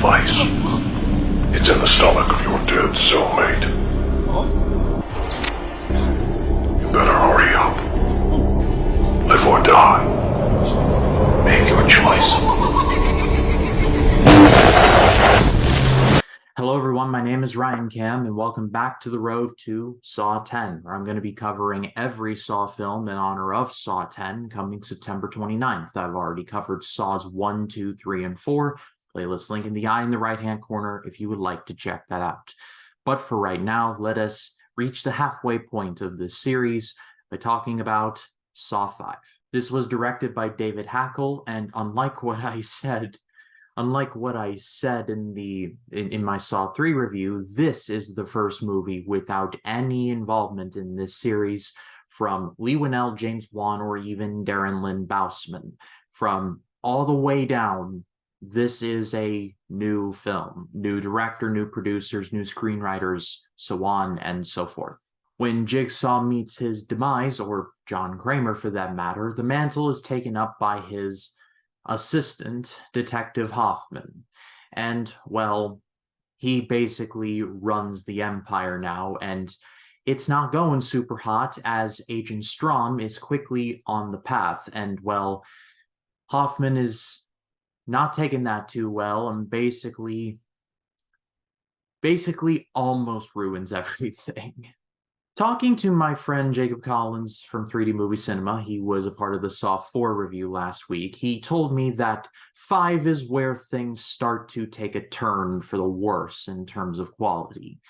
device. It's in the stomach of your dead cellmate. You better hurry up. Live or die. Make your choice. Hello everyone, my name is Ryan Cam, and welcome back to the road to Saw 10, where I'm going to be covering every Saw film in honor of Saw 10 coming September 29th. I've already covered Saws 1, 2, 3, and 4. Playlist link in the eye in the right-hand corner if you would like to check that out. But for right now, let us reach the halfway point of this series by talking about Saw 5. This was directed by David Hackle, and unlike what I said in my Saw 3 review, this is the first movie without any involvement in this series from Leigh Whannell, James Wan, or even Darren Lynn Bousman. From all the way down, this is a new film. New director, new producers, new screenwriters, so on and so forth. When Jigsaw meets his demise, or John Kramer for that matter, the mantle is taken up by his assistant, Detective Hoffman. And, well, he basically runs the empire now, and it's not going super hot as Agent Strom is quickly on the path. And, well, Hoffman is not taking that too well and basically almost ruins everything. Talking to my friend Jacob Collins from 3D Movie Cinema, he was a part of the Saw 4 review last week, he told me that 5 is where things start to take a turn for the worse in terms of quality.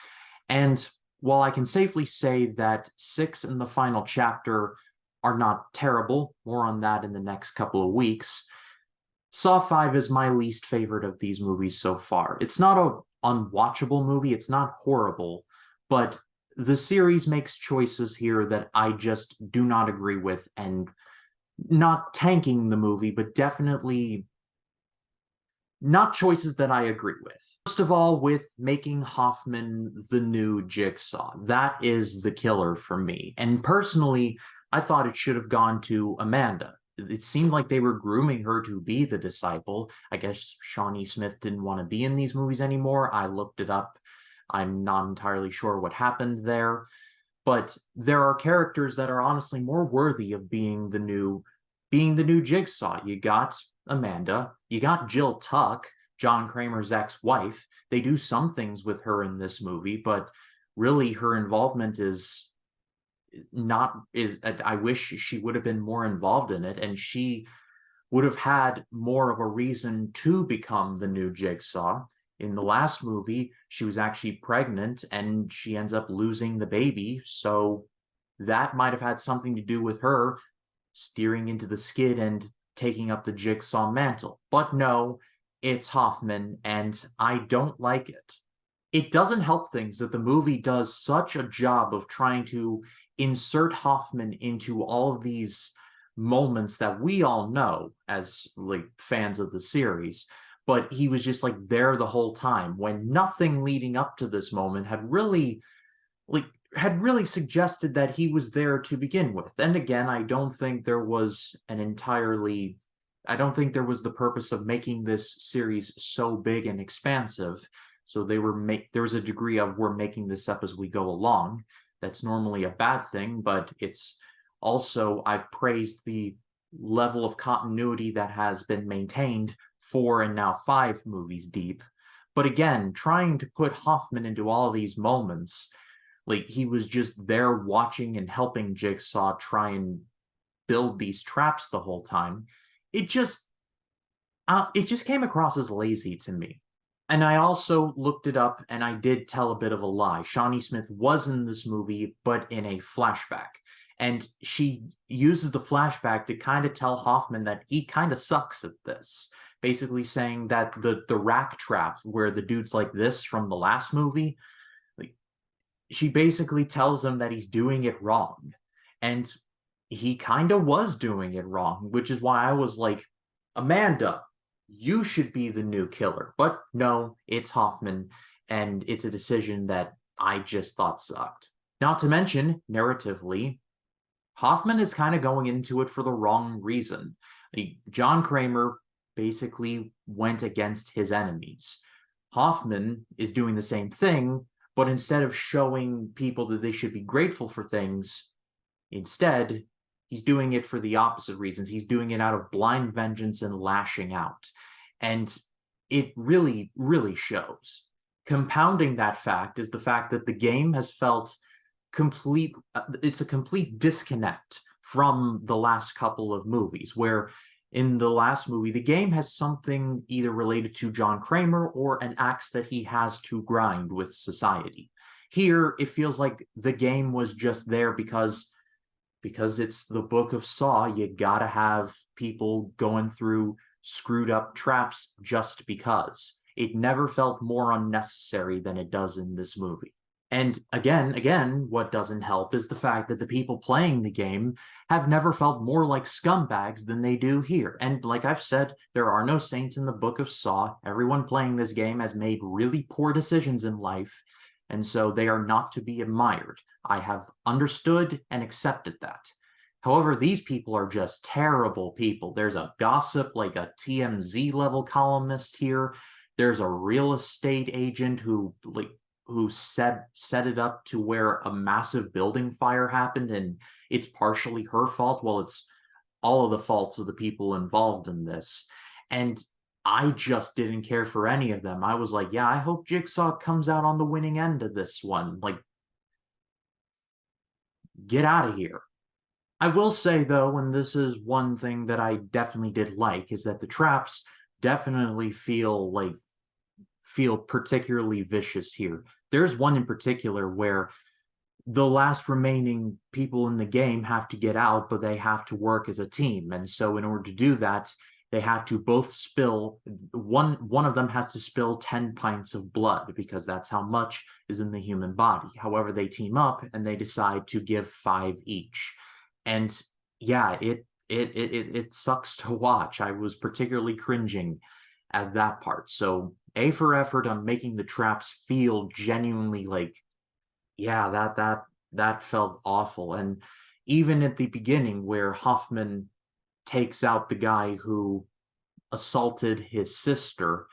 And while I can safely say that 6 and the final chapter are not terrible, more on that in the next couple of weeks, Saw 5 is my least favorite of these movies so far. It's not an unwatchable movie, it's not horrible, but the series makes choices here that I just do not agree with, and not tanking the movie, but definitely not choices that I agree with. First of all, with making Hoffman the new Jigsaw. That is the killer for me. And personally, I thought it should have gone to Amanda. It seemed like they were grooming her to be the disciple. I guess Shawnee Smith didn't want to be in these movies anymore. I looked it up. I'm not entirely sure what happened there, but there are characters that are honestly more worthy of being the new Jigsaw. You got Amanda, you got Jill Tuck, John Kramer's ex-wife. They do some things with her in this movie, but really her involvement I wish she would have been more involved in it, and she would have had more of a reason to become the new Jigsaw. In the last movie, she was actually pregnant and she ends up losing the baby, so that might have had something to do with her steering into the skid and taking up the Jigsaw mantle. But no, it's Hoffman, and I don't like it. It doesn't help things that the movie does such a job of trying to insert Hoffman into all of these moments that we all know as like fans of the series, but he was just like there the whole time when nothing leading up to this moment had really suggested that he was there to begin with. And again, I don't think there was the purpose of making this series so big and expansive. So there was a degree of we're making this up as we go along. That's normally a bad thing, but it's also, I've praised the level of continuity that has been maintained 4 and now 5 movies deep. But again, trying to put Hoffman into all of these moments, like he was just there watching and helping Jigsaw try and build these traps the whole time, it just came across as lazy to me. And I also looked it up, and I did tell a bit of a lie. Shawnee Smith was in this movie, but in a flashback. And she uses the flashback to kind of tell Hoffman that he kind of sucks at this. Basically saying that the rack trap where the dude's like this from the last movie, like, she basically tells him that he's doing it wrong. And he kind of was doing it wrong, which is why I was like, Amanda, you should be the new killer. But no, it's Hoffman, and it's a decision that I just thought sucked. Not to mention, narratively, Hoffman is kind of going into it for the wrong reason. John Kramer basically went against his enemies. Hoffman is doing the same thing, but instead of showing people that they should be grateful for things, instead, he's doing it for the opposite reasons. He's doing it out of blind vengeance and lashing out. And it really, really shows. Compounding that fact is the fact that the game has felt it's a complete disconnect from the last couple of movies, where in the last movie, the game has something either related to John Kramer or an axe that he has to grind with society. Here, it feels like the game was just there because it's the Book of Saw. You gotta have people going through screwed up traps just because. It never felt more unnecessary than it does in this movie. And again, what doesn't help is the fact that the people playing the game have never felt more like scumbags than they do here. And like I've said, there are no saints in the Book of Saw. Everyone playing this game has made really poor decisions in life, and so they are not to be admired. I have understood and accepted that. However, these people are just terrible people. There's a gossip, like a TMZ level columnist here. There's a real estate agent who set it up to where a massive building fire happened, and it's partially her fault. Well, it's all of the faults of the people involved in this. And I just didn't care for any of them. I was like, yeah, I hope Jigsaw comes out on the winning end of this one. Like, get out of here. I will say, though, and this is one thing that I definitely did like, is that the traps definitely feel particularly vicious here. There's one in particular where the last remaining people in the game have to get out, but they have to work as a team. And so in order to do that, they have to both spill, one of them has to spill 10 pints of blood, because that's how much is in the human body. However, they team up and they decide to give 5 each. And yeah, it sucks to watch. I was particularly cringing at that part. So A for effort on making the traps feel genuinely like, yeah, that felt awful. And even at the beginning, where Hoffman takes out the guy who assaulted his sister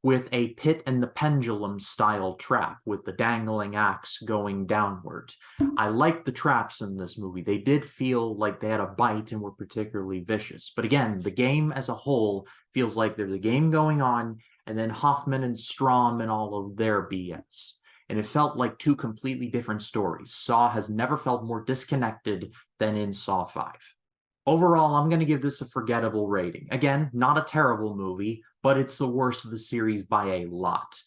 with a Pit and the Pendulum style trap with the dangling axe going downward. I liked the traps in this movie. They did feel like they had a bite and were particularly vicious. But again, the game as a whole feels like there's a game going on, and then Hoffman and Strom and all of their BS. And it felt like 2 completely different stories. Saw has never felt more disconnected than in Saw 5. Overall, I'm going to give this a forgettable rating. Again, not a terrible movie, but it's the worst of the series by a lot.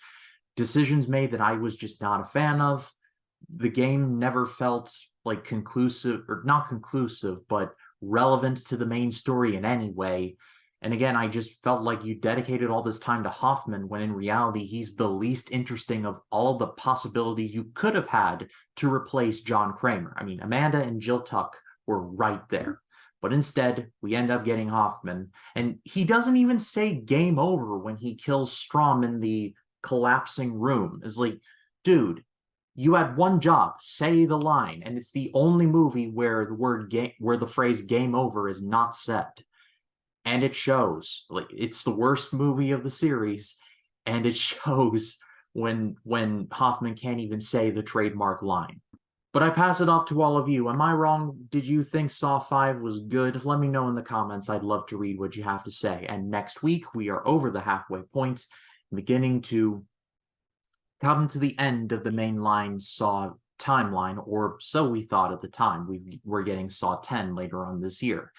Decisions made that I was just not a fan of. The game never felt like conclusive, or not conclusive, but relevant to the main story in any way. And again, I just felt like you dedicated all this time to Hoffman, when in reality, he's the least interesting of all the possibilities you could have had to replace John Kramer. I mean, Amanda and Jill Tuck were right there. But instead, we end up getting Hoffman, and he doesn't even say game over when he kills Strom in the collapsing room. It's like, dude, you had one job, say the line, and it's the only movie where the phrase game over is not said. And it shows. Like, it's the worst movie of the series, and it shows when Hoffman can't even say the trademark line. But I pass it off to all of you. Am I wrong? Did you think Saw 5 was good? Let me know in the comments. I'd love to read what you have to say. And next week, we are over the halfway point, beginning to come to the end of the mainline Saw timeline, or so we thought at the time. We're getting Saw 10 later on this year.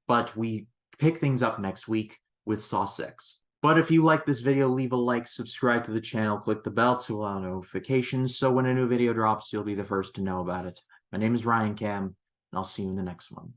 But we pick things up next week with Saw 6. But if you like this video, leave a like, subscribe to the channel, click the bell to allow notifications, so when a new video drops, you'll be the first to know about it. My name is Ryan Cam, and I'll see you in the next one.